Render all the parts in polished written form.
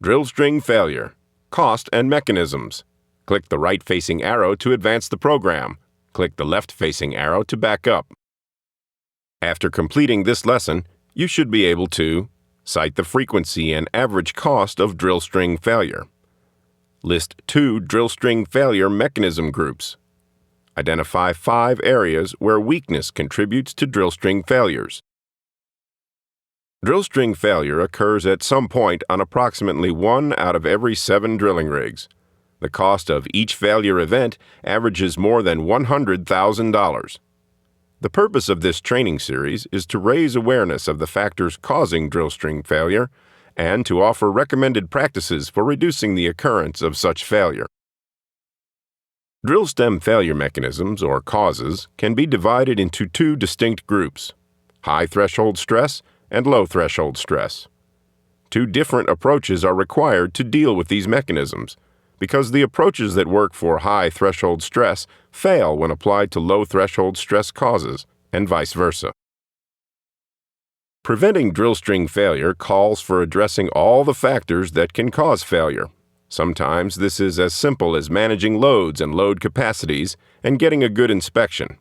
Drill string failure. Cost and mechanisms. Click the right-facing arrow to advance the program. Click the left-facing arrow to back up. After completing this lesson, you should be able to cite the frequency and average cost of drill string failure. List 2 drill string failure mechanism groups. Identify 5 areas where weakness contributes to drill string failures. Drill string failure occurs at some point on approximately 1 out of every 7 drilling rigs. The cost of each failure event averages more than $100,000. The purpose of this training series is to raise awareness of the factors causing drill string failure and to offer recommended practices for reducing the occurrence of such failure. Drill stem failure mechanisms, or causes, can be divided into 2 distinct groups: high threshold stress and low threshold stress. 2 different approaches are required to deal with these mechanisms, because the approaches that work for high threshold stress fail when applied to low threshold stress causes, and vice versa. Preventing drill string failure calls for addressing all the factors that can cause failure. Sometimes this is as simple as managing loads and load capacities and getting a good inspection.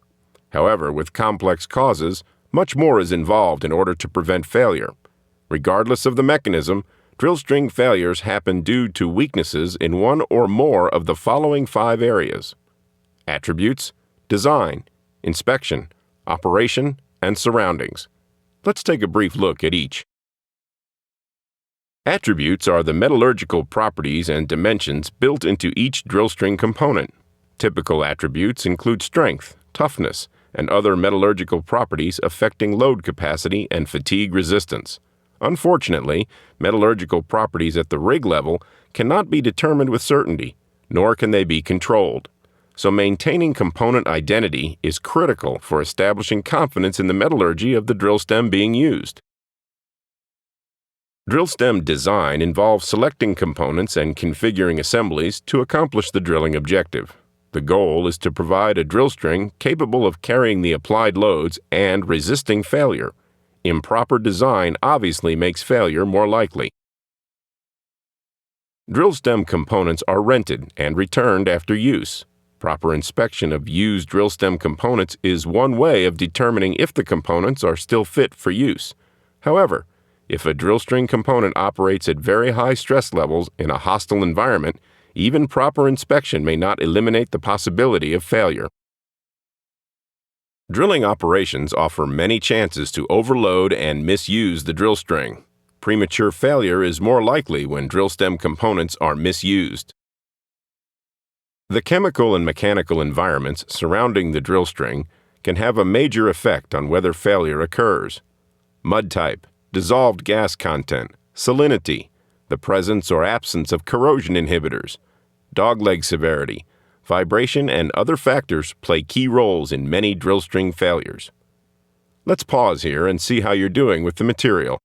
However, with complex causes, much more is involved in order to prevent failure. Regardless of the mechanism, drill string failures happen due to weaknesses in one or more of the following 5 areas: attributes, design, inspection, operation, and surroundings. Let's take a brief look at each. Attributes are the metallurgical properties and dimensions built into each drill string component. Typical attributes include strength, toughness, and other metallurgical properties affecting load capacity and fatigue resistance. Unfortunately, metallurgical properties at the rig level cannot be determined with certainty, nor can they be controlled. So maintaining component identity is critical for establishing confidence in the metallurgy of the drill stem being used. Drill stem design involves selecting components and configuring assemblies to accomplish the drilling objective. The goal is to provide a drill string capable of carrying the applied loads and resisting failure. Improper design obviously makes failure more likely. Drill stem components are rented and returned after use. Proper inspection of used drill stem components is one way of determining if the components are still fit for use. However, if a drill string component operates at very high stress levels in a hostile environment, even proper inspection may not eliminate the possibility of failure. Drilling operations offer many chances to overload and misuse the drill string. Premature failure is more likely when drill stem components are misused. The chemical and mechanical environments surrounding the drill string can have a major effect on whether failure occurs. Mud type, dissolved gas content, salinity, the presence or absence of corrosion inhibitors, dogleg severity, vibration, and other factors play key roles in many drill string failures. Let's pause here and see how you're doing with the material.